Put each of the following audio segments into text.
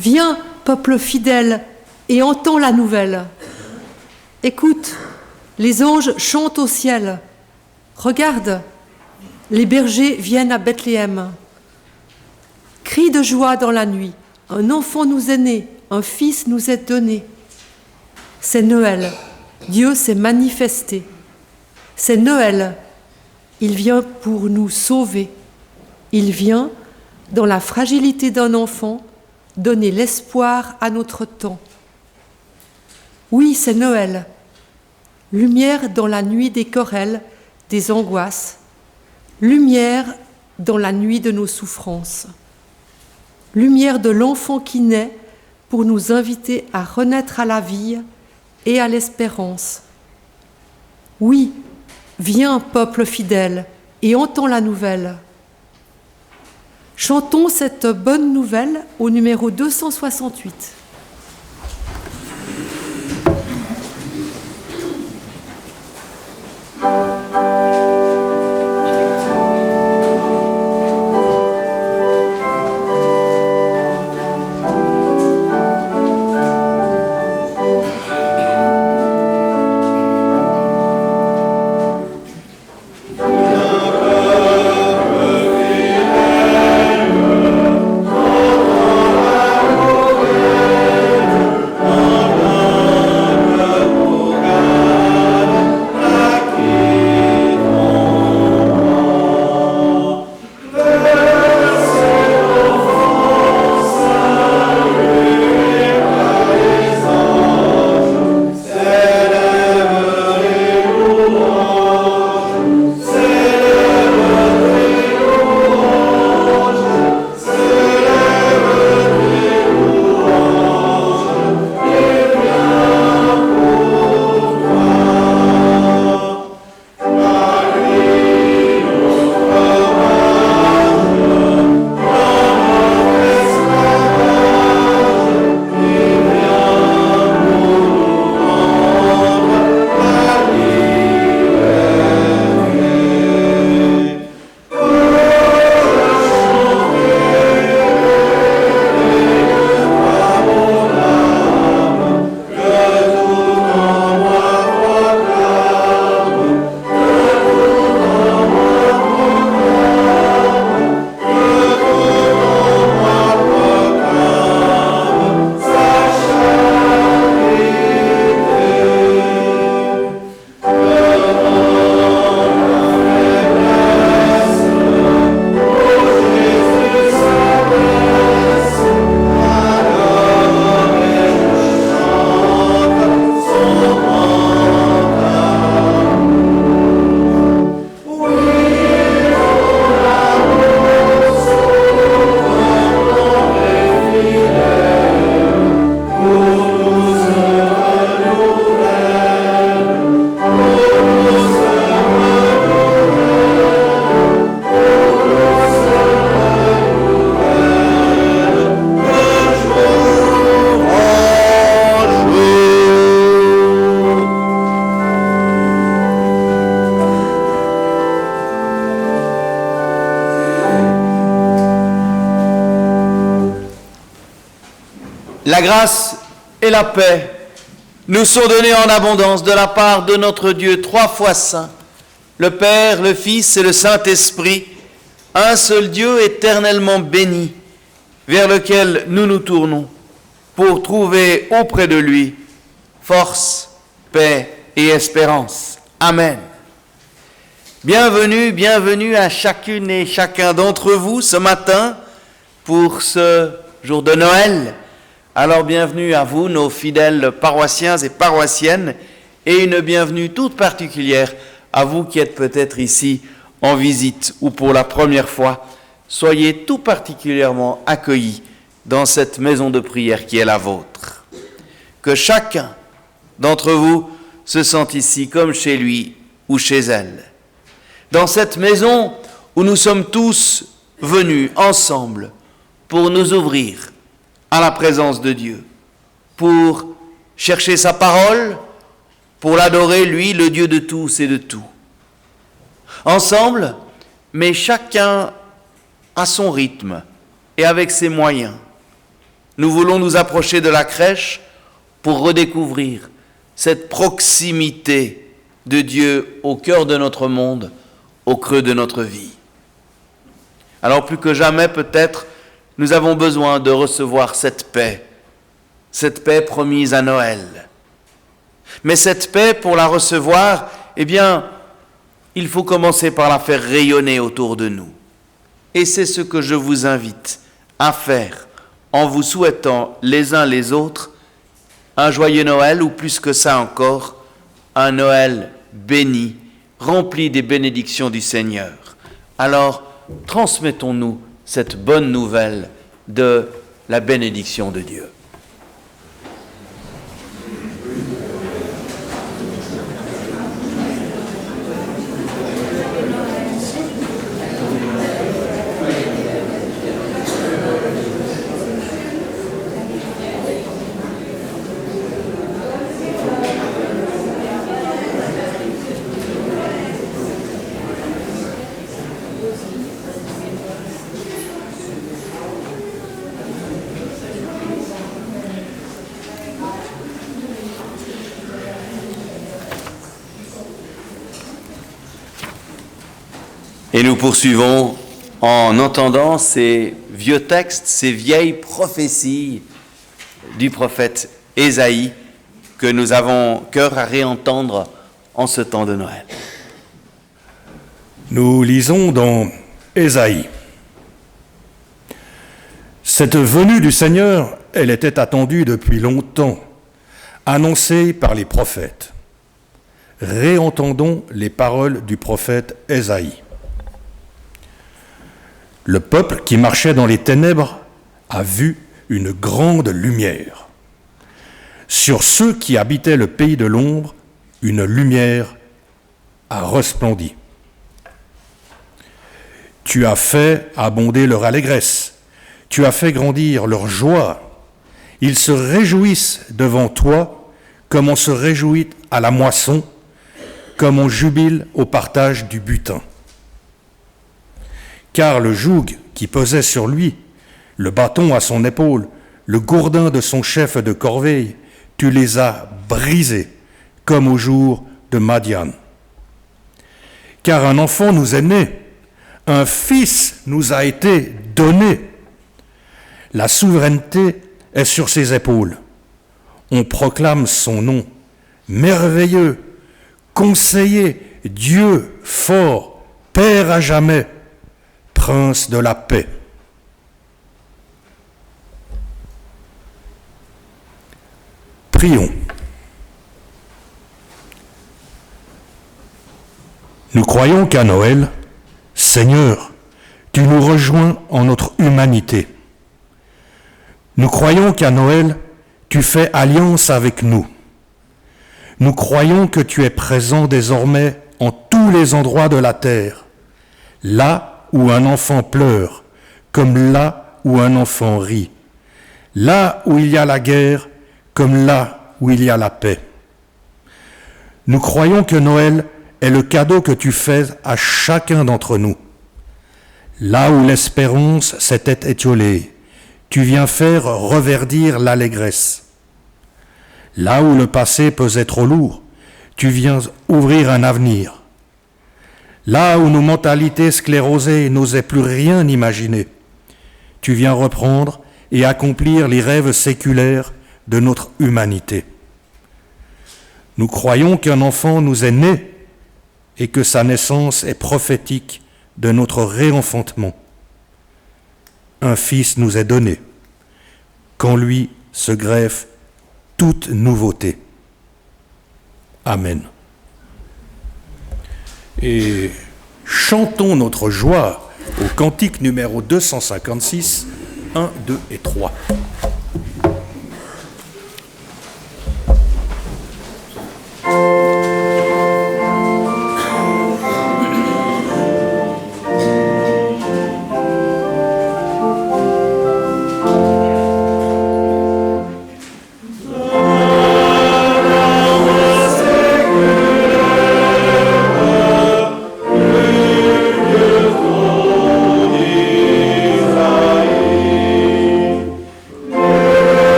Viens, peuple fidèle, et entends la nouvelle. Écoute, les anges chantent au ciel. Regarde, les bergers viennent à Bethléem. Crie de joie dans la nuit. Un enfant nous est né, un fils nous est donné. C'est Noël, Dieu s'est manifesté. C'est Noël, il vient pour nous sauver. Il vient, dans la fragilité d'un enfant, donner l'espoir à notre temps. Oui, c'est Noël, lumière dans la nuit des querelles, des angoisses, lumière dans la nuit de nos souffrances, lumière de l'enfant qui naît pour nous inviter à renaître à la vie et à l'espérance. Oui, viens, peuple fidèle, et entends la nouvelle. Chantons cette bonne nouvelle au numéro 268. La grâce et la paix nous sont données en abondance de la part de notre Dieu, trois fois saint, le Père, le Fils et le Saint-Esprit, un seul Dieu éternellement béni, vers lequel nous nous tournons pour trouver auprès de lui force, paix et espérance. Amen. Bienvenue, bienvenue à chacune et chacun d'entre vous ce matin pour ce jour de Noël. Alors bienvenue à vous, nos fidèles paroissiens et paroissiennes, et une bienvenue toute particulière à vous qui êtes peut-être ici en visite ou pour la première fois. Soyez tout particulièrement accueillis dans cette maison de prière qui est la vôtre. Que chacun d'entre vous se sente ici comme chez lui ou chez elle. Dans cette maison où nous sommes tous venus ensemble pour nous ouvrir à la présence de Dieu, pour chercher sa parole, pour l'adorer, lui, le Dieu de tous et de tout. Ensemble, mais chacun à son rythme et avec ses moyens, Nous voulons nous approcher de la crèche pour redécouvrir cette proximité de Dieu au cœur de notre monde, au creux de notre vie. Alors plus que jamais peut-être, nous avons besoin de recevoir cette paix promise à Noël. Mais cette paix, pour la recevoir, eh bien, il faut commencer par la faire rayonner autour de nous. Et c'est ce que je vous invite à faire en vous souhaitant les uns les autres un joyeux Noël, ou plus que ça encore, un Noël béni, rempli des bénédictions du Seigneur. Alors, transmettons-nous cette bonne nouvelle de la bénédiction de Dieu. Et nous poursuivons en entendant ces vieux textes, ces vieilles prophéties du prophète Ésaïe que nous avons cœur à réentendre en ce temps de Noël. Nous lisons dans Ésaïe. Cette venue du Seigneur, elle était attendue depuis longtemps, annoncée par les prophètes. Réentendons les paroles du prophète Ésaïe. Le peuple qui marchait dans les ténèbres a vu une grande lumière. Sur ceux qui habitaient le pays de l'ombre, une lumière a resplendi. Tu as fait abonder leur allégresse, tu as fait grandir leur joie. Ils se réjouissent devant toi comme on se réjouit à la moisson, comme on jubile au partage du butin. Car le joug qui pesait sur lui, le bâton à son épaule, le gourdin de son chef de corvée, tu les as brisés, comme au jour de Madian. Car un enfant nous est né, un fils nous a été donné. La souveraineté est sur ses épaules. On proclame son nom, merveilleux, conseiller, Dieu fort, Père à jamais, Prince de la paix. Prions. Nous croyons qu'à Noël, Seigneur, tu nous rejoins en notre humanité. Nous croyons qu'à Noël, tu fais alliance avec nous. Nous croyons que tu es présent désormais en tous les endroits de la terre, là où un enfant pleure, comme là où un enfant rit, là où il y a la guerre, comme là où il y a la paix. Nous croyons que Noël est le cadeau que tu fais à chacun d'entre nous. Là où l'espérance s'était étiolée, tu viens faire reverdir l'allégresse. Là où le passé pesait trop lourd, tu viens ouvrir un avenir. Là où nos mentalités sclérosées n'osaient plus rien imaginer, tu viens reprendre et accomplir les rêves séculaires de notre humanité. Nous croyons qu'un enfant nous est né et que sa naissance est prophétique de notre réenfantement. Un fils nous est donné, qu'en lui se greffe toute nouveauté. Amen. Et chantons notre joie au cantique numéro 256, 1, 2 et 3.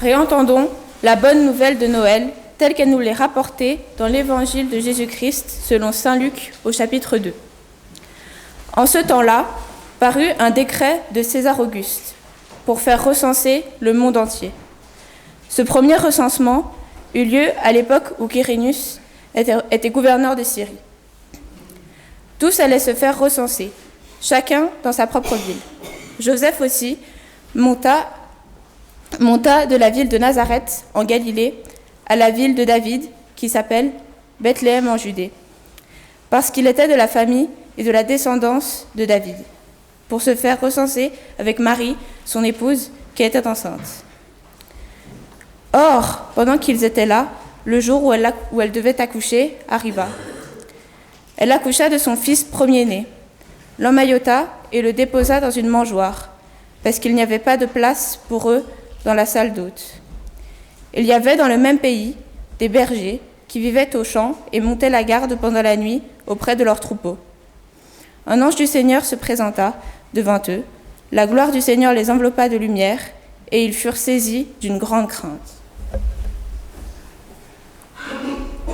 Réentendons la bonne nouvelle de Noël telle qu'elle nous l'est rapportée dans l'évangile de Jésus-Christ selon saint Luc au chapitre 2. En ce temps-là, parut un décret de César Auguste pour faire recenser le monde entier. Ce premier recensement eut lieu à l'époque où Quirinius était gouverneur de Syrie. Tous allaient se faire recenser, chacun dans sa propre ville. Joseph aussi monta de la ville de Nazareth en Galilée à la ville de David qui s'appelle Bethléem en Judée, parce qu'il était de la famille et de la descendance de David, pour se faire recenser avec Marie, son épouse, qui était enceinte. Or, pendant qu'ils étaient là, le jour où elle devait accoucher arriva. Elle accoucha de son fils premier-né, l'emmaillota et le déposa dans une mangeoire, parce qu'il n'y avait pas de place pour eux dans la salle d'hôtes. Il y avait dans le même pays des bergers qui vivaient aux champs et montaient la garde pendant la nuit auprès de leurs troupeaux. Un ange du Seigneur se présenta devant eux, la gloire du Seigneur les enveloppa de lumière, et ils furent saisis d'une grande crainte.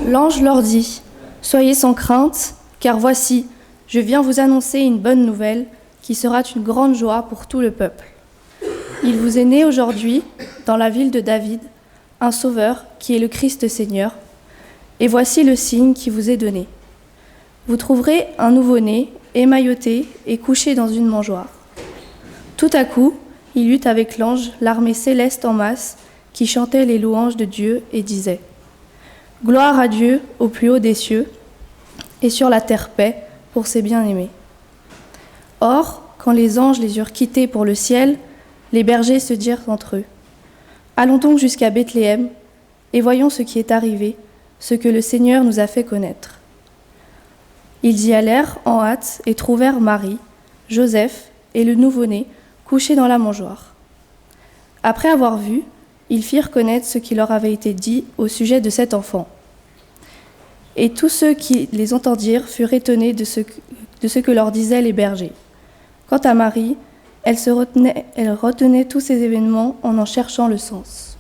L'ange leur dit : « Soyez sans crainte, car voici, je viens vous annoncer une bonne nouvelle qui sera une grande joie pour tout le peuple. Il vous est né aujourd'hui, dans la ville de David, un sauveur qui est le Christ Seigneur, et voici le signe qui vous est donné. Vous trouverez un nouveau-né, émailloté et couché dans une mangeoire. » Tout à coup, il eut avec l'ange l'armée céleste en masse qui chantait les louanges de Dieu et disait : « Gloire à Dieu au plus haut des cieux, et sur la terre paix pour ses bien-aimés. » Or, quand les anges les eurent quittés pour le ciel, les bergers se dirent entre eux : « Allons donc jusqu'à Bethléem, et voyons ce qui est arrivé, ce que le Seigneur nous a fait connaître. » Ils y allèrent en hâte et trouvèrent Marie, Joseph et le nouveau-né couchés dans la mangeoire. Après avoir vu, ils firent connaître ce qui leur avait été dit au sujet de cet enfant. Et tous ceux qui les entendirent furent étonnés de ce que leur disaient les bergers. Quant à Marie, elle retenait tous ces événements en cherchant le sens.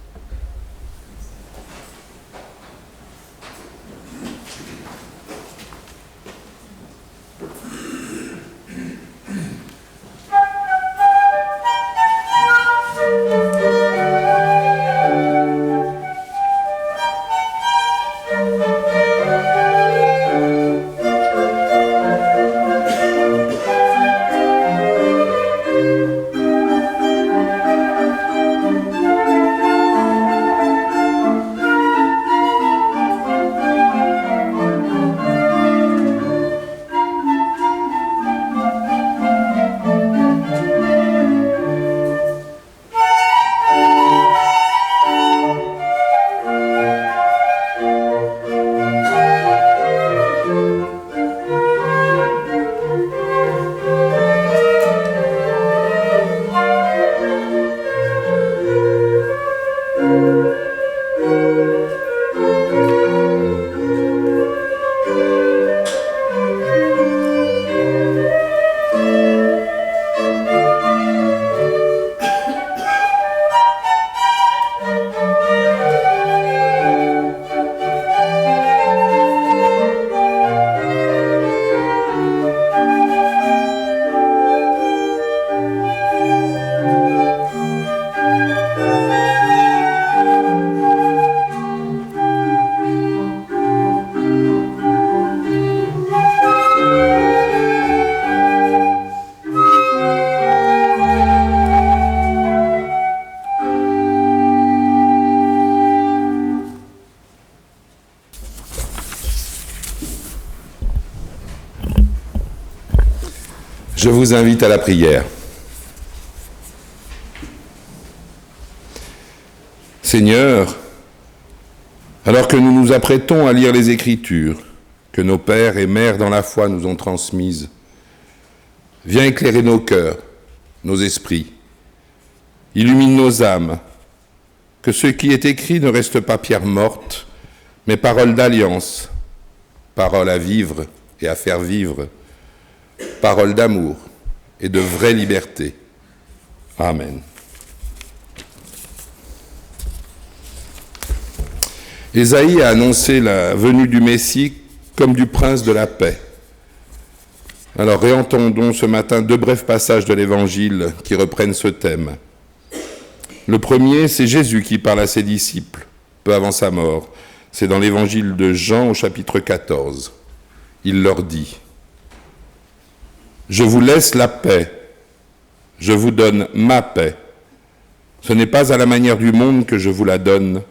Je vous invite à la prière. Seigneur, alors que nous nous apprêtons à lire les Écritures que nos pères et mères dans la foi nous ont transmises, viens éclairer nos cœurs, nos esprits, illumine nos âmes, que ce qui est écrit ne reste pas pierre morte, mais parole d'alliance, parole à vivre et à faire vivre, parole d'amour et de vraie liberté. Amen. Ésaïe a annoncé la venue du Messie comme du prince de la paix. Alors réentendons ce matin 2 brefs passages de l'Évangile qui reprennent ce thème. Le premier, c'est Jésus qui parle à ses disciples, peu avant sa mort. C'est dans l'Évangile de Jean au chapitre 14. Il leur dit « Je vous laisse la paix, je vous donne ma paix. Ce n'est pas à la manière du monde que je vous la donne,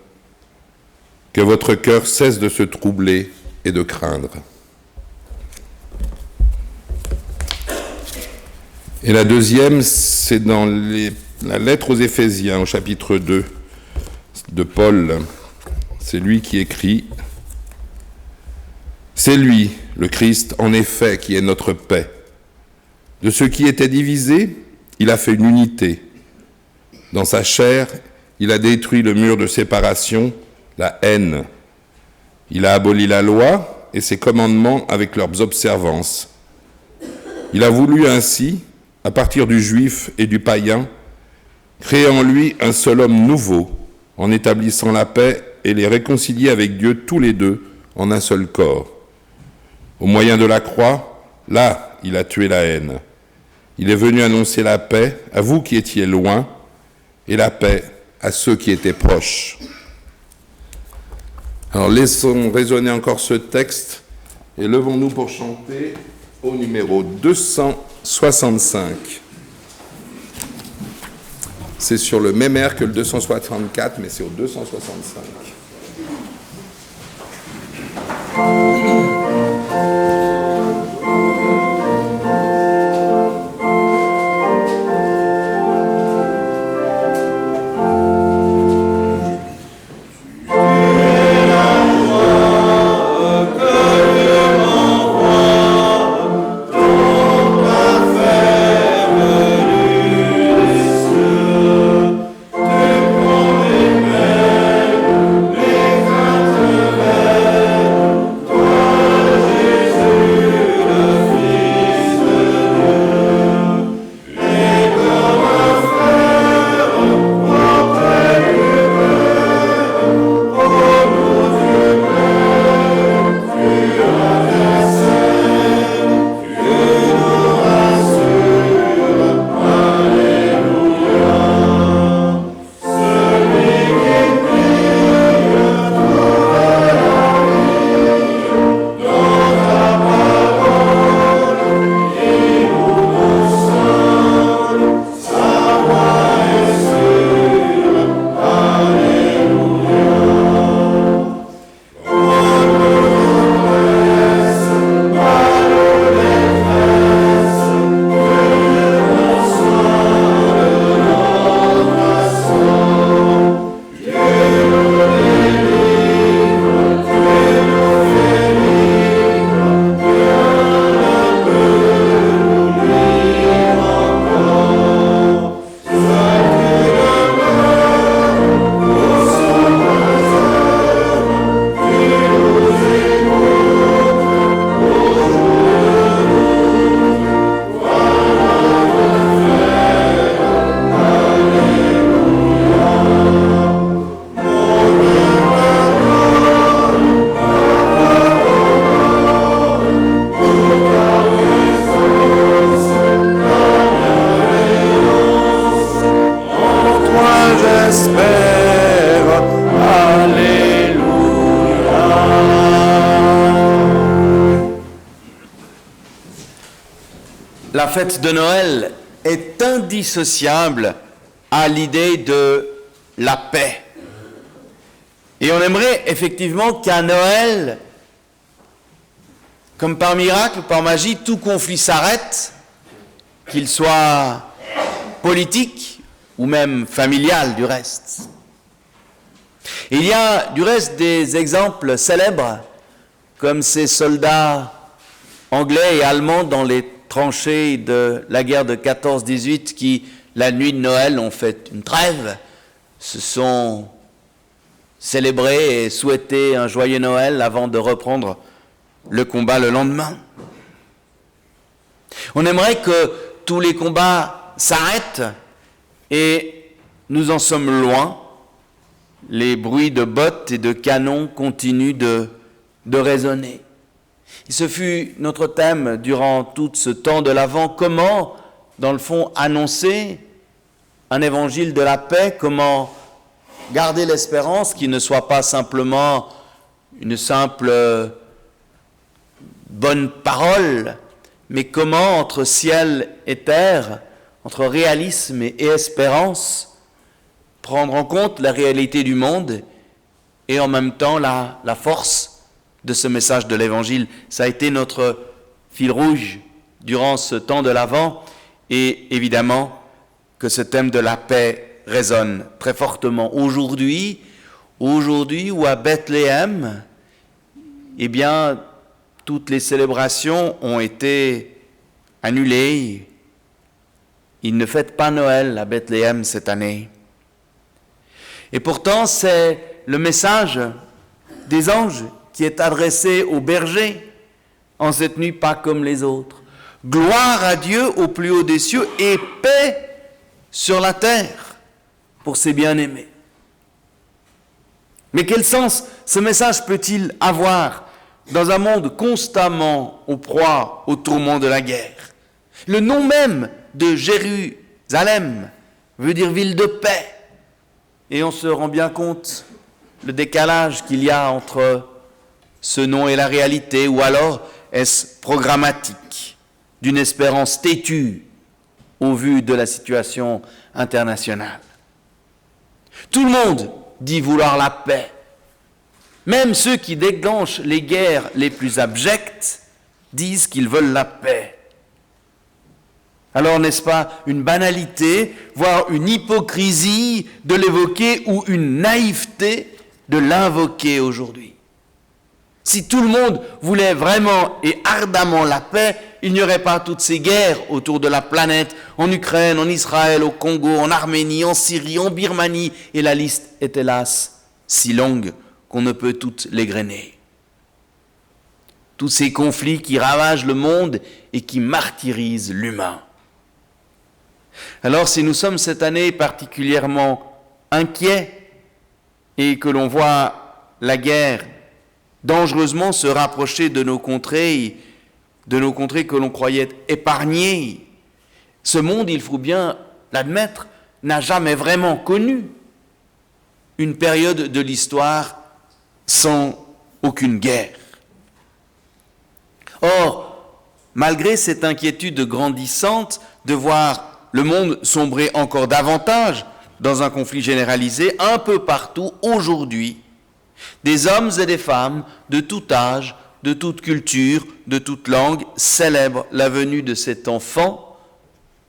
que votre cœur cesse de se troubler et de craindre. » Et la deuxième, c'est dans la lettre aux Éphésiens, au chapitre 2 de Paul. C'est lui qui écrit « C'est lui, le Christ, en effet, qui est notre paix. De ce qui était divisé, il a fait une unité. Dans sa chair, il a détruit le mur de séparation, la haine. Il a aboli la loi et ses commandements avec leurs observances. Il a voulu ainsi, à partir du juif et du païen, créer en lui un seul homme nouveau, en établissant la paix et les réconcilier avec Dieu tous les deux en un seul corps. Au moyen de la croix, là, il a tué la haine. Il est venu annoncer la paix à vous qui étiez loin et la paix à ceux qui étaient proches. » Alors laissons résonner encore ce texte et levons-nous pour chanter au numéro 265. C'est sur le même air que le 264, mais c'est au 265. La fête de Noël est indissociable à l'idée de la paix. Et on aimerait effectivement qu'à Noël, comme par miracle, par magie, tout conflit s'arrête, qu'il soit politique ou même familial du reste. Il y a du reste des exemples célèbres, comme ces soldats anglais et allemands dans les tranchées de la guerre de 14-18 qui, la nuit de Noël, ont fait une trêve, se sont célébrés et souhaité un joyeux Noël avant de reprendre le combat le lendemain. On aimerait que tous les combats s'arrêtent et nous en sommes loin. les bruits de bottes et de canons continuent de résonner. Et ce fut notre thème durant tout ce temps de l'Avent, comment, dans le fond, annoncer un évangile de la paix, comment garder l'espérance qui ne soit pas simplement une simple bonne parole, mais comment, entre ciel et terre, entre réalisme et espérance, prendre en compte la réalité du monde et en même temps la force de ce message de l'Évangile. Ça a été notre fil rouge durant ce temps de l'Avent, et évidemment que ce thème de la paix résonne très fortement aujourd'hui où à Bethléem, eh bien, toutes les célébrations ont été annulées. Ils ne fêtent pas Noël à Bethléem cette année. Et pourtant, c'est le message des anges qui est adressé aux bergers en cette nuit pas comme les autres. Gloire à Dieu au plus haut des cieux et paix sur la terre pour ses bien-aimés. Mais quel sens ce message peut-il avoir dans un monde constamment aux proies au tourment de la guerre? Le nom même de Jérusalem veut dire ville de paix. Et on se rend bien compte le décalage qu'il y a entre ce nom et la réalité, ou alors est-ce programmatique, d'une espérance têtue au vu de la situation internationale. Tout le monde dit vouloir la paix. Même ceux qui déclenchent les guerres les plus abjectes disent qu'ils veulent la paix. Alors n'est-ce pas une banalité, voire une hypocrisie de l'évoquer ou une naïveté de l'invoquer aujourd'hui? Si tout le monde voulait vraiment et ardemment la paix, il n'y aurait pas toutes ces guerres autour de la planète, en Ukraine, en Israël, au Congo, en Arménie, en Syrie, en Birmanie, et la liste est hélas si longue qu'on ne peut toutes l'égrener. Tous ces conflits qui ravagent le monde et qui martyrisent l'humain. Alors si nous sommes cette année particulièrement inquiets et que l'on voit la guerre dangereusement se rapprocher de nos contrées que l'on croyait épargnées, ce monde, il faut bien l'admettre, n'a jamais vraiment connu une période de l'histoire sans aucune guerre. Or, malgré cette inquiétude grandissante de voir le monde sombrer encore davantage dans un conflit généralisé, un peu partout aujourd'hui, des hommes et des femmes de tout âge, de toute culture, de toute langue célèbrent la venue de cet enfant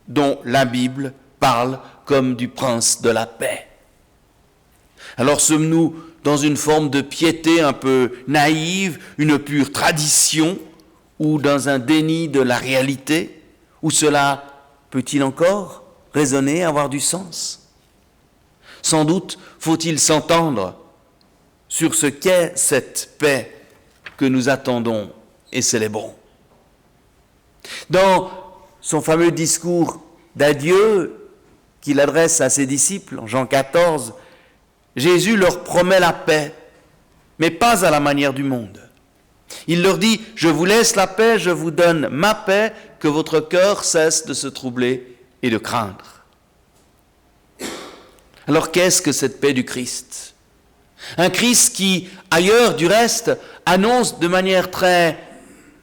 dont la Bible parle comme du prince de la paix. Alors sommes-nous dans une forme de piété un peu naïve, une pure tradition, ou dans un déni de la réalité, où cela peut-il encore résonner, avoir du sens? Sans doute faut-il s'entendre sur ce qu'est cette paix que nous attendons et célébrons. Dans son fameux discours d'adieu qu'il adresse à ses disciples, en Jean 14, Jésus leur promet la paix, mais pas à la manière du monde. Il leur dit, je vous laisse la paix, je vous donne ma paix, que votre cœur cesse de se troubler et de craindre. Alors qu'est-ce que cette paix du Christ? Un Christ qui, ailleurs du reste, annonce de manière très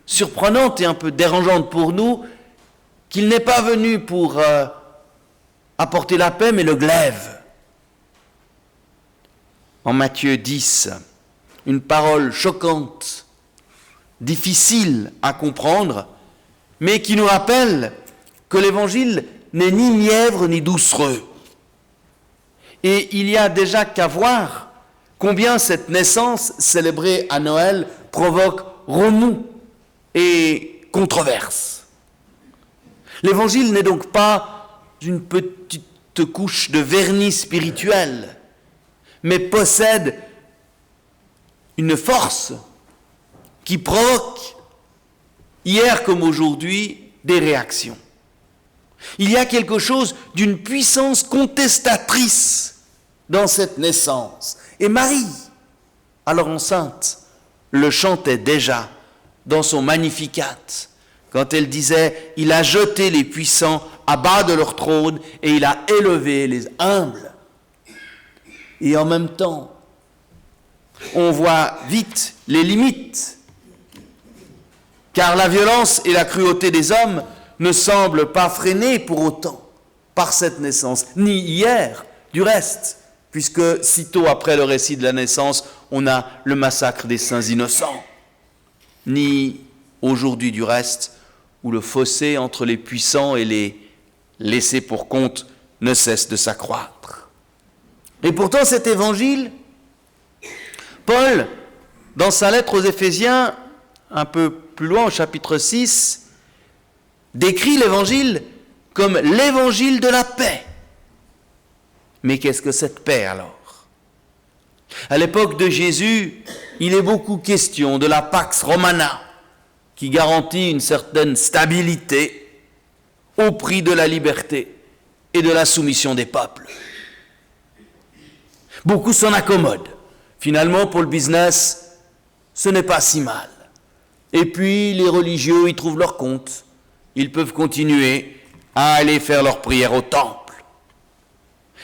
surprenante et un peu dérangeante pour nous, qu'il n'est pas venu pour apporter la paix, mais le glaive. En Matthieu 10, une parole choquante, difficile à comprendre, mais qui nous rappelle que l'évangile n'est ni mièvre ni doucereux. Et il y a déjà qu'à voir combien cette naissance célébrée à Noël provoque remous et controverse. L'évangile n'est donc pas une petite couche de vernis spirituel, mais possède une force qui provoque, hier comme aujourd'hui, des réactions. Il y a quelque chose d'une puissance contestatrice dans cette naissance. Et Marie, alors enceinte, le chantait déjà dans son Magnificat, quand elle disait « Il a jeté les puissants à bas de leur trône et il a élevé les humbles. » Et en même temps, on voit vite les limites, car la violence et la cruauté des hommes ne semblent pas freiner pour autant par cette naissance, ni hier, du reste, puisque sitôt après le récit de la naissance, on a le massacre des saints innocents, ni aujourd'hui du reste, où le fossé entre les puissants et les laissés pour compte ne cesse de s'accroître. Et pourtant cet évangile, Paul, dans sa lettre aux Éphésiens, un peu plus loin au chapitre 6, décrit l'évangile comme l'évangile de la paix. Mais qu'est-ce que cette paix alors? À l'époque de Jésus, il est beaucoup question de la Pax Romana, qui garantit une certaine stabilité au prix de la liberté et de la soumission des peuples. Beaucoup s'en accommodent. Finalement, pour le business, ce n'est pas si mal. Et puis, les religieux y trouvent leur compte. Ils peuvent continuer à aller faire leur prière au temple.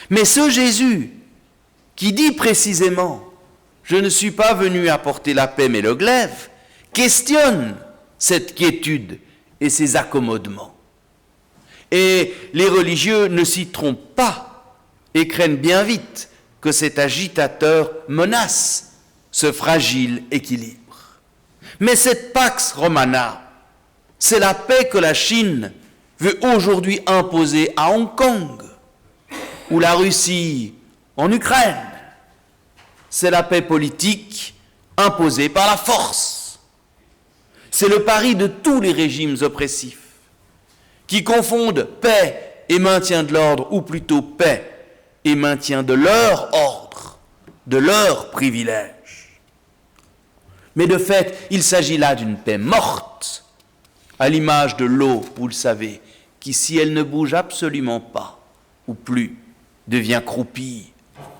Mais ce Jésus, qui dit précisément « Je ne suis pas venu apporter la paix mais le glaive », questionne cette quiétude et ces accommodements. Et les religieux ne s'y trompent pas et craignent bien vite que cet agitateur menace ce fragile équilibre. Mais cette Pax Romana, c'est la paix que la Chine veut aujourd'hui imposer à Hong Kong, ou la Russie en Ukraine. C'est la paix politique imposée par la force. C'est le pari de tous les régimes oppressifs, qui confondent paix et maintien de l'ordre, ou plutôt paix et maintien de leur ordre, de leurs privilèges. Mais de fait, il s'agit là d'une paix morte, à l'image de l'eau, vous le savez, qui, si elle ne bouge absolument pas, ou plus, devient croupie,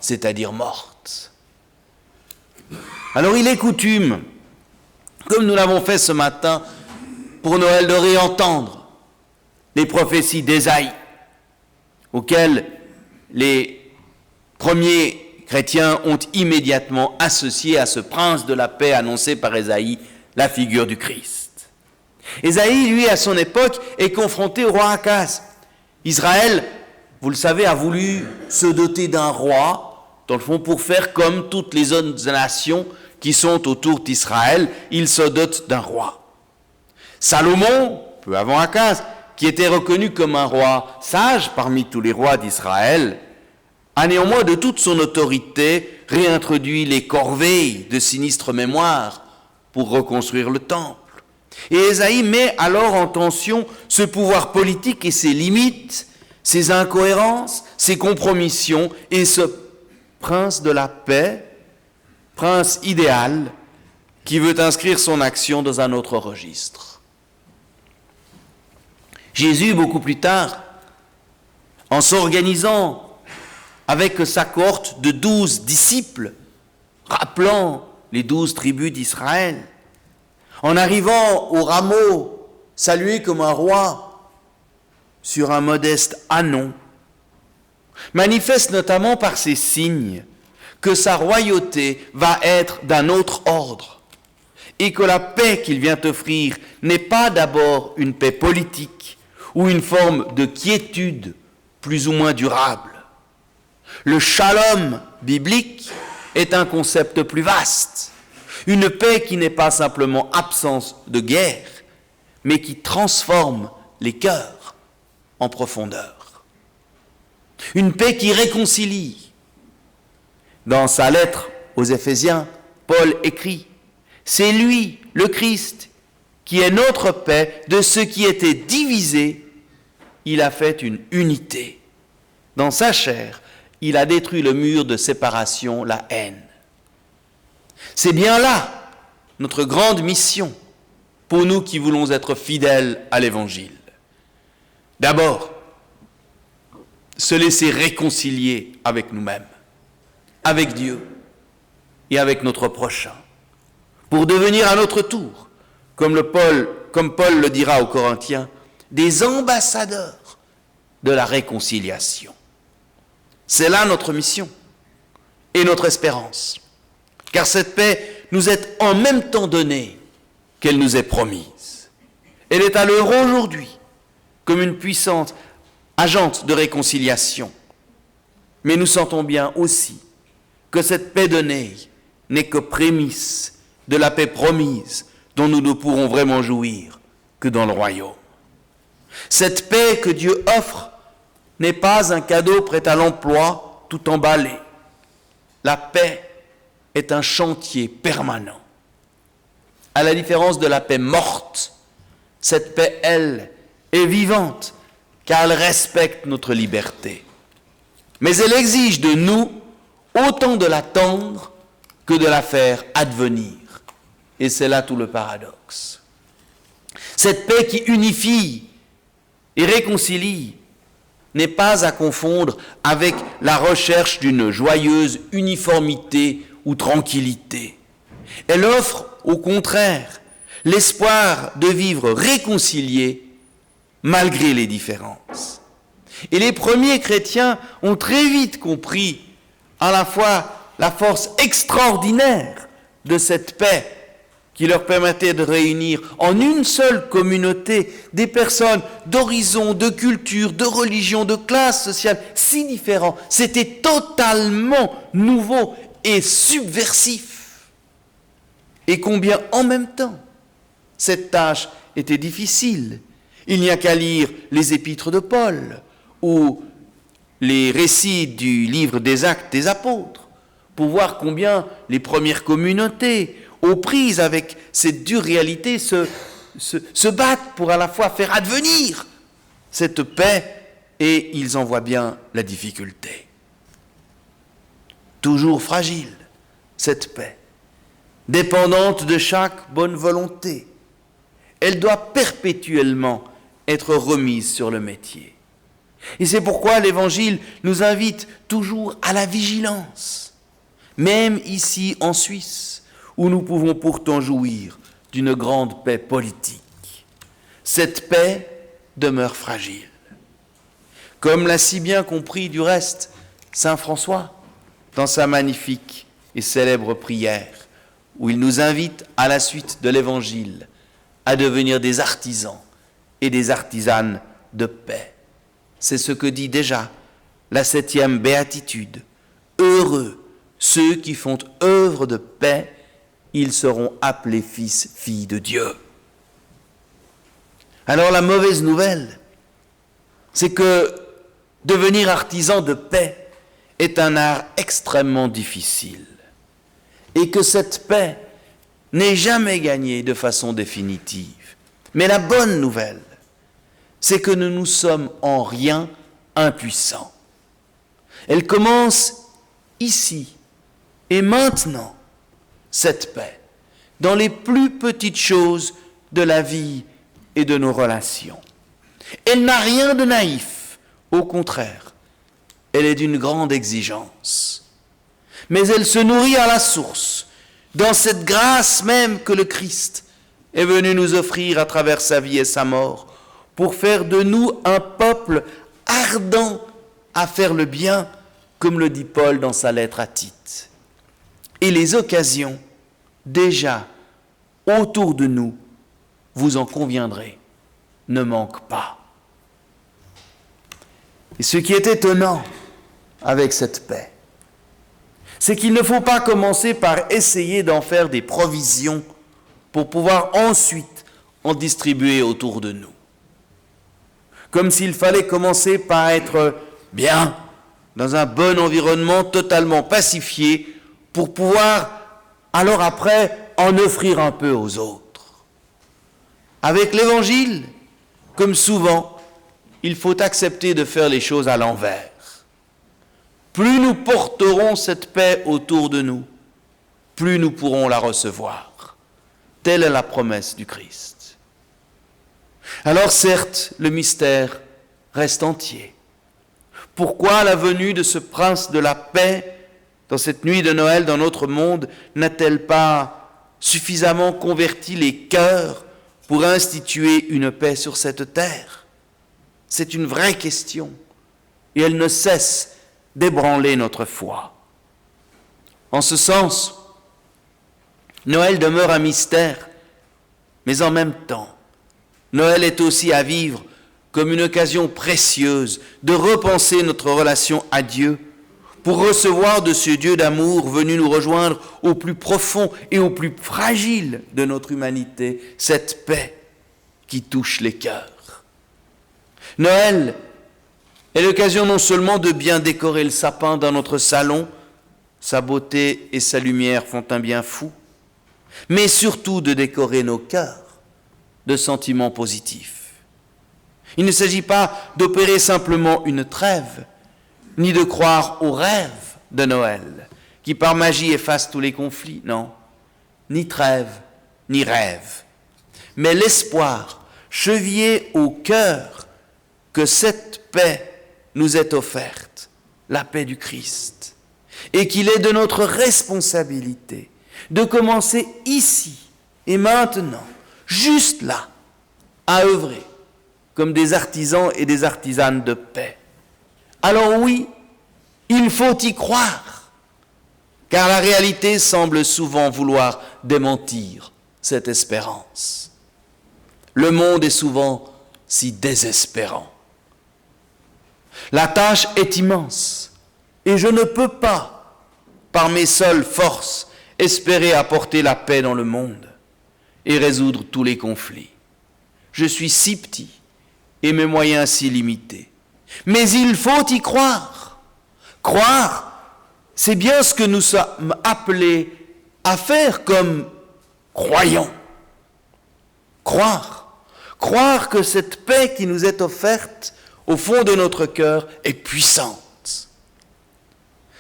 c'est-à-dire morte. Alors il est coutume, comme nous l'avons fait ce matin, pour Noël, de réentendre les prophéties d'Ésaïe, auxquelles les premiers chrétiens ont immédiatement associé à ce prince de la paix annoncé par Ésaïe la figure du Christ. Ésaïe, lui, à son époque, est confronté au roi Akaz. Israël, vous le savez, a voulu se doter d'un roi, dans le fond, pour faire comme toutes les autres nations qui sont autour d'Israël, il se dote d'un roi. Salomon, peu avant Akaz, qui était reconnu comme un roi sage parmi tous les rois d'Israël, a néanmoins de toute son autorité réintroduit les corvées de sinistre mémoire pour reconstruire le temple. Et Ésaïe met alors en tension ce pouvoir politique et ses limites, ses incohérences, ses compromissions et ce prince de la paix, prince idéal, qui veut inscrire son action dans un autre registre. Jésus, beaucoup plus tard, en s'organisant avec sa cohorte de 12 disciples, rappelant les 12 tribus d'Israël, en arrivant au rameau, salué comme un roi, sur un modeste ânon, manifeste notamment par ces signes que sa royauté va être d'un autre ordre et que la paix qu'il vient offrir n'est pas d'abord une paix politique ou une forme de quiétude plus ou moins durable. Le shalom biblique est un concept plus vaste, une paix qui n'est pas simplement absence de guerre, mais qui transforme les cœurs en profondeur. Une paix qui réconcilie. Dans sa lettre aux Éphésiens, Paul écrit « C'est lui, le Christ, qui est notre paix, de ce qui était divisé, il a fait une unité. Dans sa chair, il a détruit le mur de séparation, la haine. » C'est bien là notre grande mission pour nous qui voulons être fidèles à l'Évangile. D'abord, se laisser réconcilier avec nous-mêmes. avec Dieu et avec notre prochain, pour devenir à notre tour, comme Paul le dira aux Corinthiens, des ambassadeurs de la réconciliation. C'est là notre mission et notre espérance, car cette paix nous est en même temps donnée qu'elle nous est promise. Elle est à l'œuvre aujourd'hui comme une puissante agente de réconciliation. Mais nous sentons bien aussi que cette paix donnée n'est que prémisse de la paix promise dont nous ne pourrons vraiment jouir que dans le royaume. Cette paix que Dieu offre n'est pas un cadeau prêt à l'emploi tout emballé. La paix est un chantier permanent. À la différence de la paix morte, cette paix, elle, est vivante, car elle respecte notre liberté. Mais elle exige de nous autant de l'attendre que de la faire advenir. Et c'est là tout le paradoxe. Cette paix qui unifie et réconcilie n'est pas à confondre avec la recherche d'une joyeuse uniformité ou tranquillité. Elle offre, au contraire, l'espoir de vivre réconcilié malgré les différences. Et les premiers chrétiens ont très vite compris à la fois la force extraordinaire de cette paix qui leur permettait de réunir en une seule communauté des personnes d'horizons, de cultures, de religions, de classes sociales si différents. C'était totalement nouveau et subversif. Et combien en même temps cette tâche était difficile. Il n'y a qu'à lire les épîtres de Paul ou les récits du livre des Actes des Apôtres pour voir combien les premières communautés, aux prises avec cette dure réalité, se battent pour à la fois faire advenir cette paix, et ils en voient bien la difficulté. Toujours fragile, cette paix, dépendante de chaque bonne volonté. Elle doit perpétuellement être remise sur le métier. Et c'est pourquoi l'Évangile nous invite toujours à la vigilance, même ici en Suisse, où nous pouvons pourtant jouir d'une grande paix politique. Cette paix demeure fragile. Comme l'a si bien compris du reste saint François dans sa magnifique et célèbre prière, où il nous invite à la suite de l'Évangile à devenir des artisans et des artisanes de paix. C'est ce que dit déjà la 7e béatitude. Heureux ceux qui font œuvre de paix, ils seront appelés fils, filles de Dieu. Alors la mauvaise nouvelle, c'est que devenir artisan de paix est un art extrêmement difficile et que cette paix n'est jamais gagnée de façon définitive. Mais la bonne nouvelle, c'est que nous ne sommes en rien impuissants. Elle commence ici et maintenant, cette paix, dans les plus petites choses de la vie et de nos relations. Elle n'a rien de naïf, au contraire, elle est d'une grande exigence. Mais elle se nourrit à la source, dans cette grâce même que le Christ est venu nous offrir à travers sa vie et sa mort, pour faire de nous un peuple ardent à faire le bien, comme le dit Paul dans sa lettre à Tite. Et les occasions, déjà, autour de nous, vous en conviendrez, ne manquent pas. Et ce qui est étonnant avec cette paix, c'est qu'il ne faut pas commencer par essayer d'en faire des provisions pour pouvoir ensuite en distribuer autour de nous. Comme s'il fallait commencer par être bien, dans un bon environnement totalement pacifié, pour pouvoir alors après en offrir un peu aux autres. Avec l'Évangile, comme souvent, il faut accepter de faire les choses à l'envers. Plus nous porterons cette paix autour de nous, plus nous pourrons la recevoir. Telle est la promesse du Christ. Alors certes, le mystère reste entier. Pourquoi la venue de ce prince de la paix dans cette nuit de Noël dans notre monde, n'a-t-elle pas suffisamment converti les cœurs pour instituer une paix sur cette terre? C'est une vraie question et elle ne cesse d'ébranler notre foi. En ce sens, Noël demeure un mystère, mais en même temps, Noël est aussi à vivre comme une occasion précieuse de repenser notre relation à Dieu pour recevoir de ce Dieu d'amour venu nous rejoindre au plus profond et au plus fragile de notre humanité, cette paix qui touche les cœurs. Noël est l'occasion non seulement de bien décorer le sapin dans notre salon, sa beauté et sa lumière font un bien fou, mais surtout de décorer nos cœurs de sentiments positifs. Il ne s'agit pas d'opérer simplement une trêve, ni de croire au rêve de Noël, qui par magie efface tous les conflits, non, ni trêve, ni rêve, mais l'espoir chevillé au cœur que cette paix nous est offerte, la paix du Christ, et qu'il est de notre responsabilité de commencer ici et maintenant, juste là, à œuvrer comme des artisans et des artisanes de paix. Alors oui, il faut y croire, car la réalité semble souvent vouloir démentir cette espérance. Le monde est souvent si désespérant. La tâche est immense, et je ne peux pas, par mes seules forces, espérer apporter la paix dans le monde et résoudre tous les conflits. Je suis si petit et mes moyens si limités. Mais il faut y croire. Croire, c'est bien ce que nous sommes appelés à faire comme croyants. Croire. Croire que cette paix qui nous est offerte au fond de notre cœur est puissante.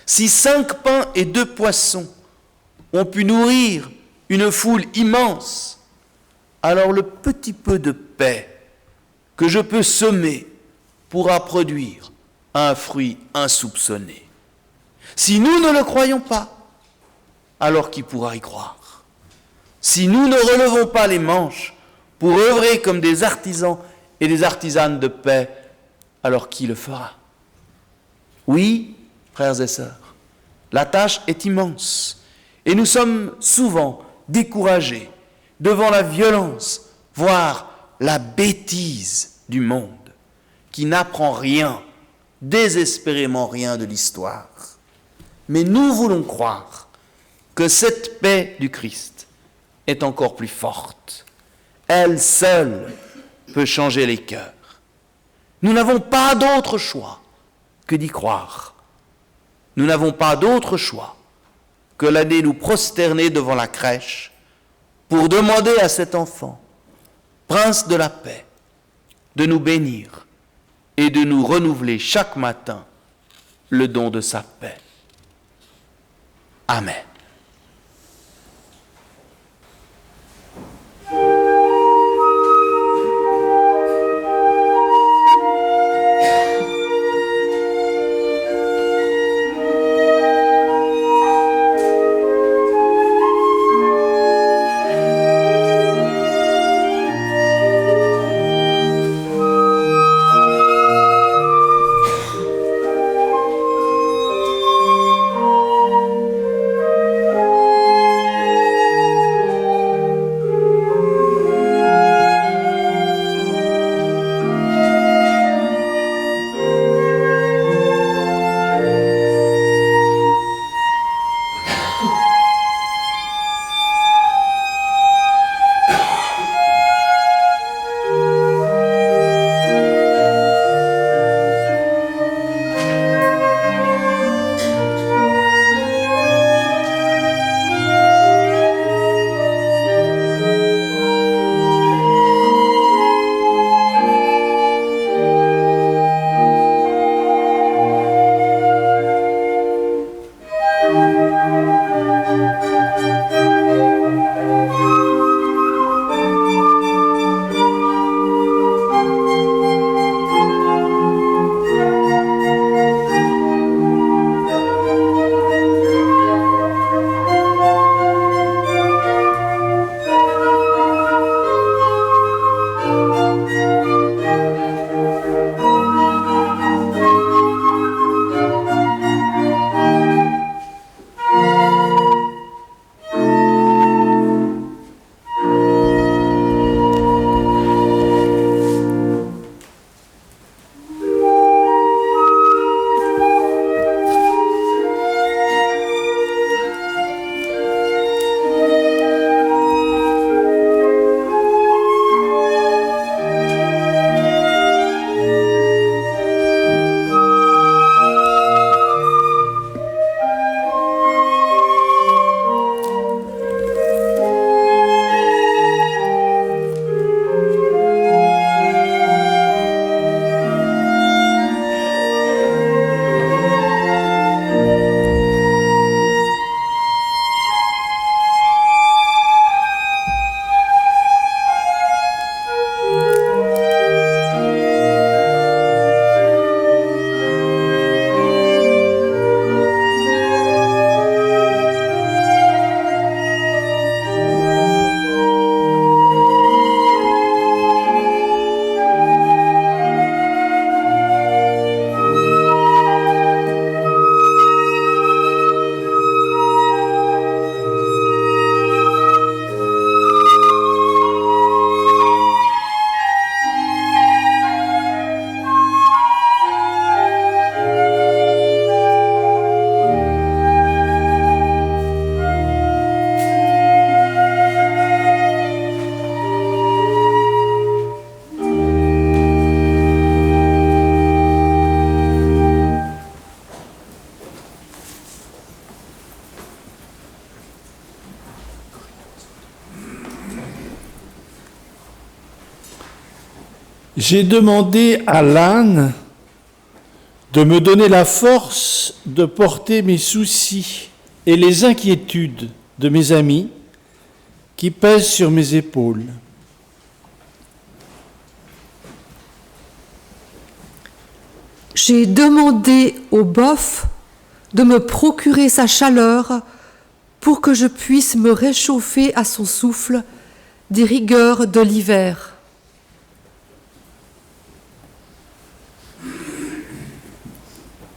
Si 5 pains et 2 poissons ont pu nourrir une foule immense, alors le petit peu de paix que je peux semer pourra produire un fruit insoupçonné. Si nous ne le croyons pas, alors qui pourra y croire? Si nous ne relevons pas les manches pour œuvrer comme des artisans et des artisanes de paix, alors qui le fera? Oui, frères et sœurs, la tâche est immense et nous sommes souvent découragés devant la violence, voire la bêtise du monde, qui n'apprend rien, désespérément rien de l'histoire. Mais nous voulons croire que cette paix du Christ est encore plus forte. Elle seule peut changer les cœurs. Nous n'avons pas d'autre choix que d'y croire. Nous n'avons pas d'autre choix que d'aller nous prosterner devant la crèche pour demander à cet enfant, Prince de la paix, de nous bénir et de nous renouveler chaque matin le don de sa paix. Amen. J'ai demandé à l'âne de me donner la force de porter mes soucis et les inquiétudes de mes amis qui pèsent sur mes épaules. J'ai demandé au bœuf de me procurer sa chaleur pour que je puisse me réchauffer à son souffle des rigueurs de l'hiver.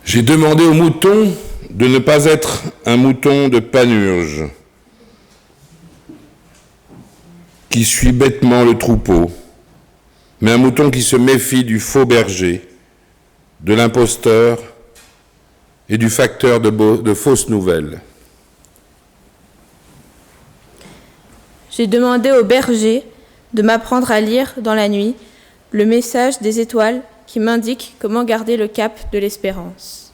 J'ai demandé au mouton de ne pas être un mouton de panurge qui suit bêtement le troupeau, mais un mouton qui se méfie du faux berger, de l'imposteur et du facteur de fausses nouvelles. J'ai demandé au berger de m'apprendre à lire dans la nuit le message des étoiles qui m'indique comment garder le cap de l'espérance.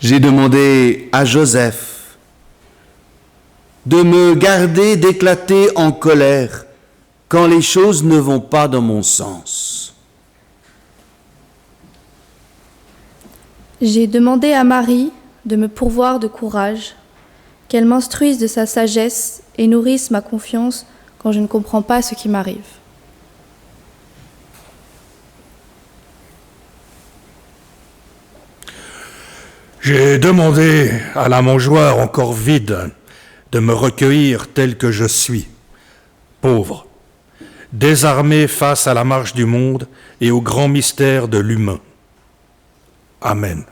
J'ai demandé à Joseph de me garder d'éclater en colère quand les choses ne vont pas dans mon sens. J'ai demandé à Marie de me pourvoir de courage, qu'elle m'instruise de sa sagesse et nourrisse ma confiance quand je ne comprends pas ce qui m'arrive. J'ai demandé à la mangeoire encore vide de me recueillir tel que je suis, pauvre, désarmé face à la marche du monde et au grand mystère de l'humain. Amen.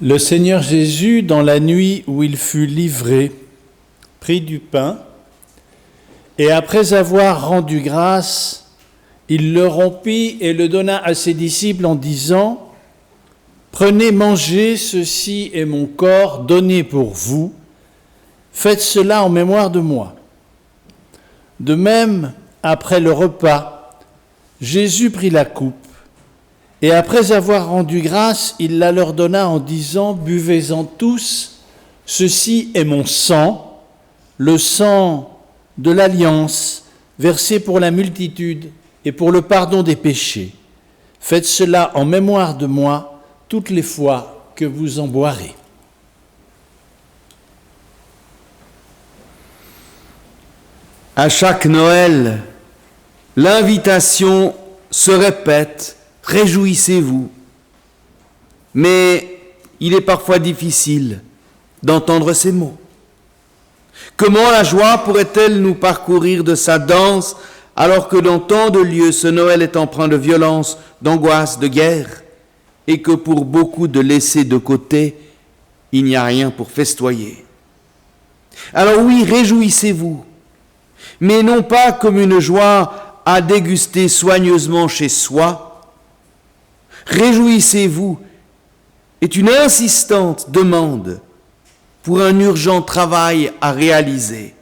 Le Seigneur Jésus, dans la nuit où il fut livré, prit du pain, et après avoir rendu grâce, il le rompit et le donna à ses disciples en disant : « Prenez, mangez, ceci est mon corps donné pour vous, faites cela en mémoire de moi. » De même, après le repas, Jésus prit la coupe, et après avoir rendu grâce, il la leur donna en disant : « Buvez-en tous, ceci est mon sang, le sang de l'alliance, versé pour la multitude et pour le pardon des péchés. Faites cela en mémoire de moi toutes les fois que vous en boirez. » À chaque Noël, l'invitation se répète : réjouissez-vous. Mais il est parfois difficile d'entendre ces mots. Comment la joie pourrait-elle nous parcourir de sa danse alors que dans tant de lieux ce Noël est empreint de violence, d'angoisse, de guerre, et que pour beaucoup de laissés de côté, il n'y a rien pour festoyer. Alors oui, réjouissez-vous, mais non pas comme une joie à déguster soigneusement chez soi. Réjouissez-vous est une insistante demande pour un urgent travail à réaliser.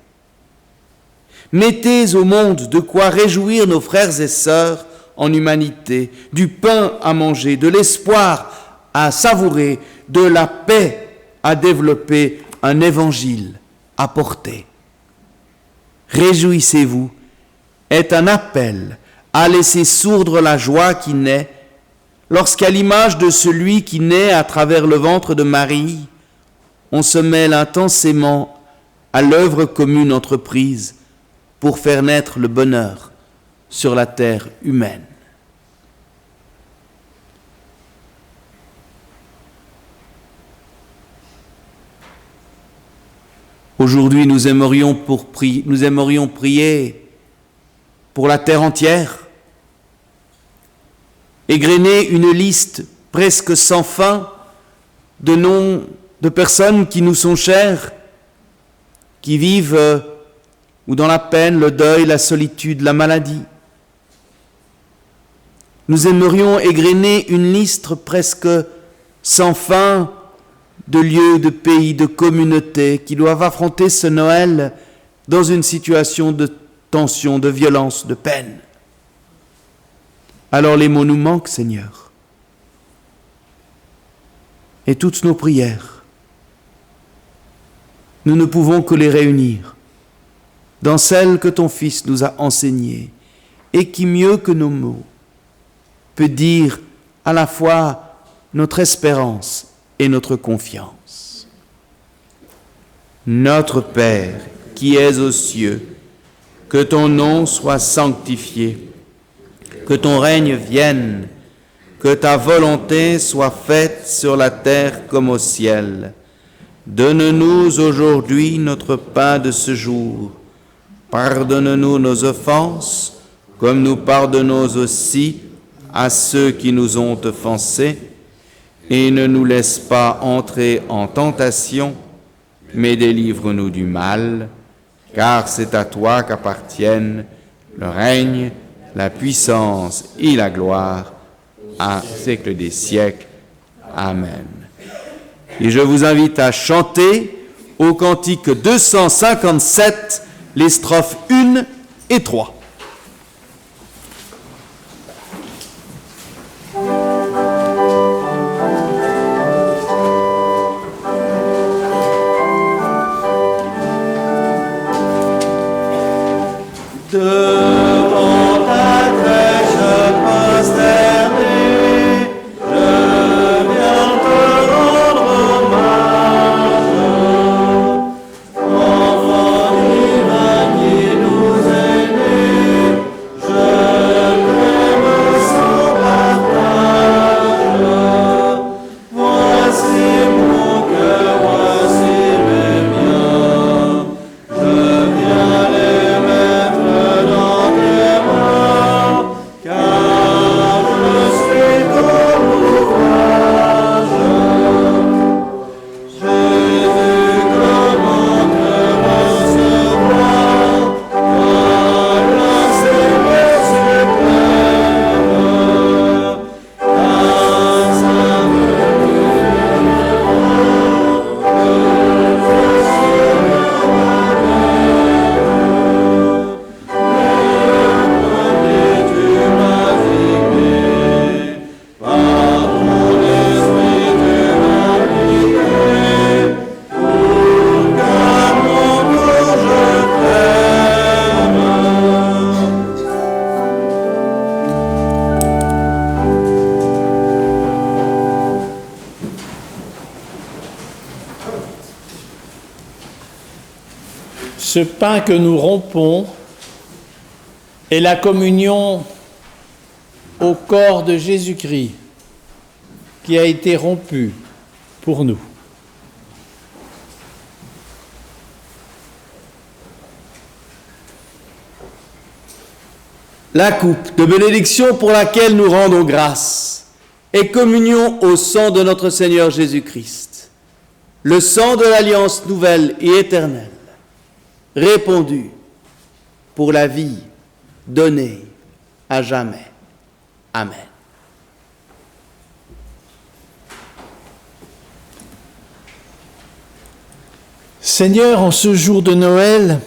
Mettez au monde de quoi réjouir nos frères et sœurs en humanité, du pain à manger, de l'espoir à savourer, de la paix à développer, un évangile à porter. Réjouissez-vous est un appel à laisser sourdre la joie qui naît lorsqu'à l'image de celui qui naît à travers le ventre de Marie, on se mêle intensément à l'œuvre commune entreprise pour faire naître le bonheur sur la terre humaine. Aujourd'hui, nous aimerions prier pour la terre entière, égrener une liste presque sans fin de noms de personnes qui nous sont chères, qui vivent ou dans la peine, le deuil, la solitude, la maladie. Nous aimerions égrener une liste presque sans fin de lieux, de pays, de communautés qui doivent affronter ce Noël dans une situation de tension, de violence, de peine. Alors les mots nous manquent, Seigneur. et toutes nos prières, nous ne pouvons que les réunir dans celles que ton Fils nous a enseignées et qui, mieux que nos mots, peut dire à la fois notre espérance et notre confiance. Notre Père, qui es aux cieux, que ton nom soit sanctifié, que ton règne vienne, que ta volonté soit faite sur la terre comme au ciel. Donne-nous aujourd'hui notre pain de ce jour. Pardonne-nous nos offenses, comme nous pardonnons aussi à ceux qui nous ont offensés, et ne nous laisse pas entrer en tentation, mais délivre-nous du mal, car c'est à toi qu'appartiennent le règne, la puissance et la gloire, à siècle des siècles. Amen. Et je vous invite à chanter au cantique 257, les strophes 1 et 3. Devant ta crèche prosternée, je viens te rendre hommage. Enfant divin qui nous est né, je t'aime sans partage. Voici mon cœur, voici mes biens, je viens les mettre dans tes mains, car je suis ton ouvrage. Jésus, comment te recevoir, toi le Seigneur suprême, ta sainte Ce pain que nous rompons est la communion au corps de Jésus-Christ qui a été rompu pour nous. La coupe de bénédiction pour laquelle nous rendons grâce est communion au sang de notre Seigneur Jésus-Christ, le sang de l'alliance nouvelle et éternelle, répandu pour la vie donnée à jamais. Amen. Seigneur, en ce jour de Noël,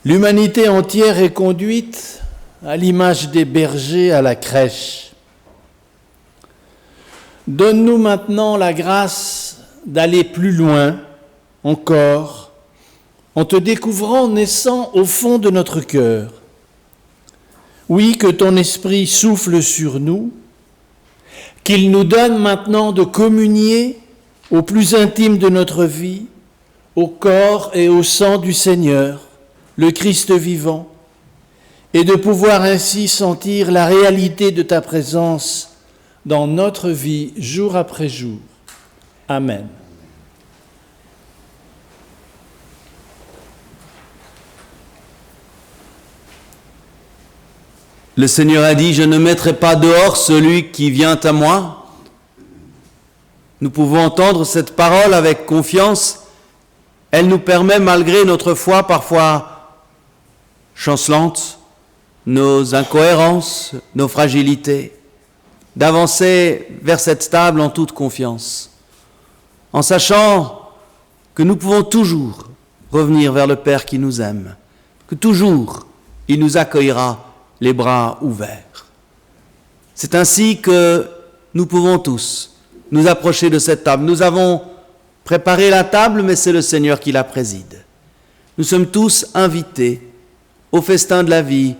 l'humanité entière est conduite à l'image des bergers à la crèche. Donne-nous maintenant la grâce d'aller plus loin encore, en te découvrant naissant au fond de notre cœur. Oui, que ton esprit souffle sur nous, qu'il nous donne maintenant de communier au plus intime de notre vie, au corps et au sang du Seigneur, le Christ vivant, et de pouvoir ainsi sentir la réalité de ta présence dans notre vie jour après jour. Amen. Le Seigneur a dit, je ne mettrai pas dehors celui qui vient à moi. Nous pouvons entendre cette parole avec confiance. Elle nous permet, malgré notre foi parfois chancelante, nos incohérences, nos fragilités, d'avancer vers cette table en toute confiance, en sachant que nous pouvons toujours revenir vers le Père qui nous aime, que toujours il nous accueillera les bras ouverts. C'est ainsi que nous pouvons tous nous approcher de cette table. Nous avons préparé la table, mais c'est le Seigneur qui la préside. Nous sommes tous invités au festin de la vie,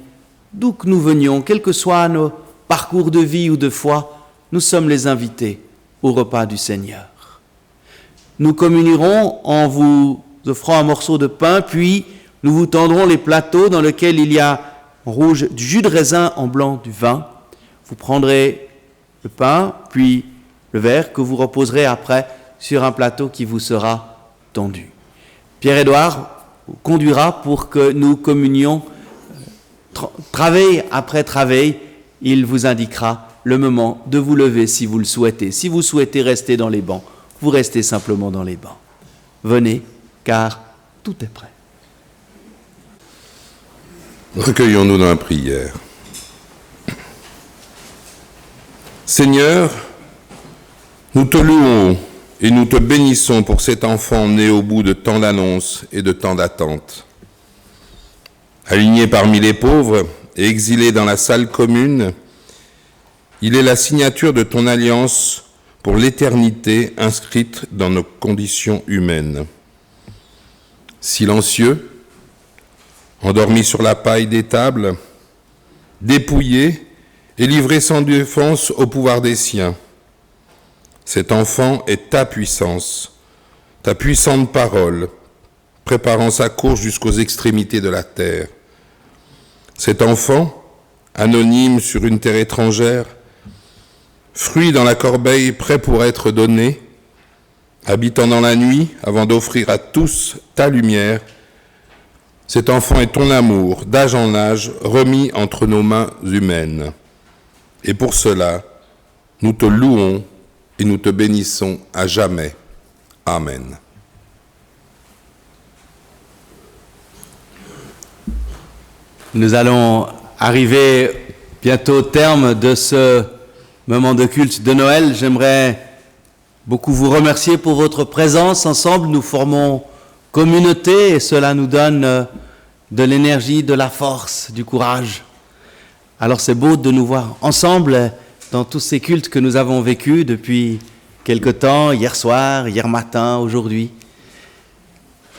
d'où que nous venions, quels que soient nos parcours de vie ou de foi, nous sommes les invités au repas du Seigneur. Nous communierons en vous offrant un morceau de pain, puis nous vous tendrons les plateaux dans lesquels il y a en rouge du jus de raisin, en blanc du vin. Vous prendrez le pain, puis le verre que vous reposerez après sur un plateau qui vous sera tendu. Pierre-Édouard vous conduira pour que nous communions travée après travée. Il vous indiquera le moment de vous lever si vous le souhaitez. Si vous souhaitez rester dans les bancs, vous restez simplement dans les bancs. Venez, car tout est prêt. Recueillons-nous dans la prière. Seigneur, nous te louons et nous te bénissons pour cet enfant né au bout de tant d'annonces et de tant d'attentes. Aligné parmi les pauvres et exilé dans la salle commune, il est la signature de ton alliance pour l'éternité inscrite dans nos conditions humaines. Silencieux, endormi sur la paille des tables, dépouillé et livré sans défense au pouvoir des siens. Cet enfant est ta puissante parole, préparant sa course jusqu'aux extrémités de la terre. Cet enfant, anonyme sur une terre étrangère, fruit dans la corbeille prêt pour être donné, habitant dans la nuit avant d'offrir à tous ta lumière, cet enfant est ton amour, d'âge en âge, remis entre nos mains humaines. Et pour cela, nous te louons et nous te bénissons à jamais. Amen. Nous allons arriver bientôt au terme de ce moment de culte de Noël. J'aimerais beaucoup vous remercier pour votre présence. Ensemble, nous formons communauté et cela nous donne de l'énergie, de la force, du courage. Alors c'est beau de nous voir ensemble dans tous ces cultes que nous avons vécus depuis quelque temps, hier soir, hier matin, aujourd'hui.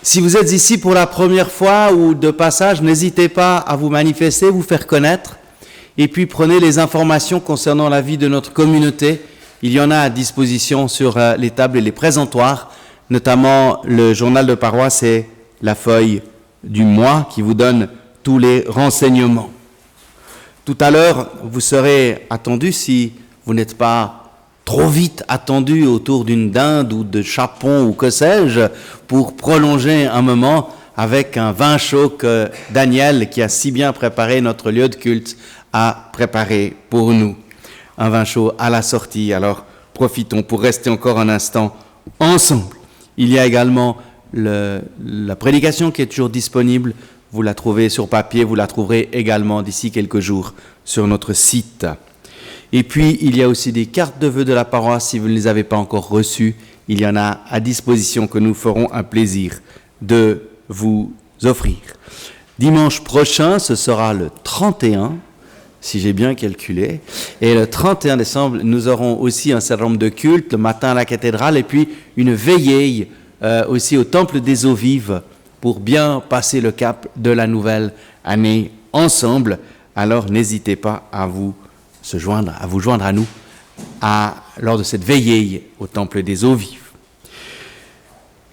Si vous êtes ici pour la première fois ou de passage, n'hésitez pas à vous manifester, vous faire connaître, et puis prenez les informations concernant la vie de notre communauté. Il y en a à disposition sur les tables et les présentoirs, notamment le journal de paroisse et la feuille du mois qui vous donne tous les renseignements. Tout à l'heure, vous serez attendu, si vous n'êtes pas trop vite attendu autour d'une dinde ou de chapon ou que sais-je, pour prolonger un moment avec un vin chaud que Daniel, qui a si bien préparé notre lieu de culte, a préparé pour nous. Un vin chaud à la sortie, alors profitons pour rester encore un instant ensemble. Il y a également la prédication qui est toujours disponible. Vous la trouvez sur papier, vous la trouverez également d'ici quelques jours sur notre site. Et puis, il y a aussi des cartes de vœux de la paroisse, si vous ne les avez pas encore reçues. Il y en a à disposition que nous ferons un plaisir de vous offrir. Dimanche prochain, ce sera le 31, si j'ai bien calculé. Et le 31 décembre, nous aurons aussi un certain nombre de cultes, le matin à la cathédrale, et puis une veillée aussi au Temple des Eaux Vives, pour bien passer le cap de la nouvelle année ensemble. Alors n'hésitez pas à vous joindre à nous lors de cette veillée au Temple des Eaux Vives.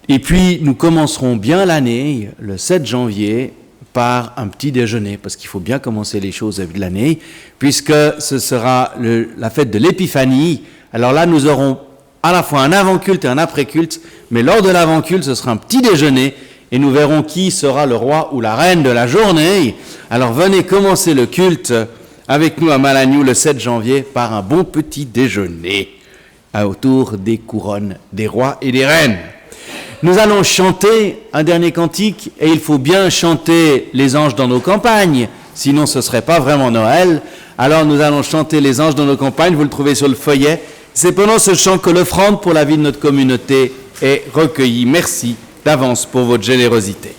Et puis nous commencerons bien l'année, le 7 janvier, par un petit déjeuner, parce qu'il faut bien commencer les choses de l'année, puisque ce sera la fête de l'Épiphanie. Alors là, nous aurons à la fois un avant-culte et un après-culte, mais lors de l'avant-culte, ce sera un petit déjeuner, et nous verrons qui sera le roi ou la reine de la journée. Alors venez commencer le culte avec nous à Malagnou le 7 janvier par un bon petit déjeuner autour des couronnes des rois et des reines. Nous allons chanter un dernier cantique, et il faut bien chanter les anges dans nos campagnes, sinon ce ne serait pas vraiment Noël. Alors nous allons chanter les anges dans nos campagnes, vous le trouvez sur le feuillet. C'est pendant ce chant que l'offrande pour la vie de notre communauté est recueillie. Merci d'avance pour votre générosité.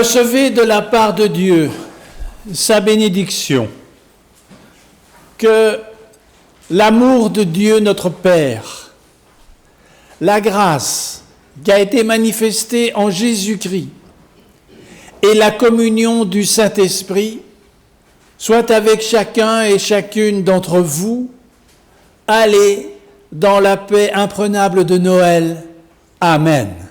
Recevez de la part de Dieu sa bénédiction. Que l'amour de Dieu notre Père, la grâce qui a été manifestée en Jésus-Christ et la communion du Saint-Esprit soient avec chacun et chacune d'entre vous. Allez dans la paix imprenable de Noël. Amen.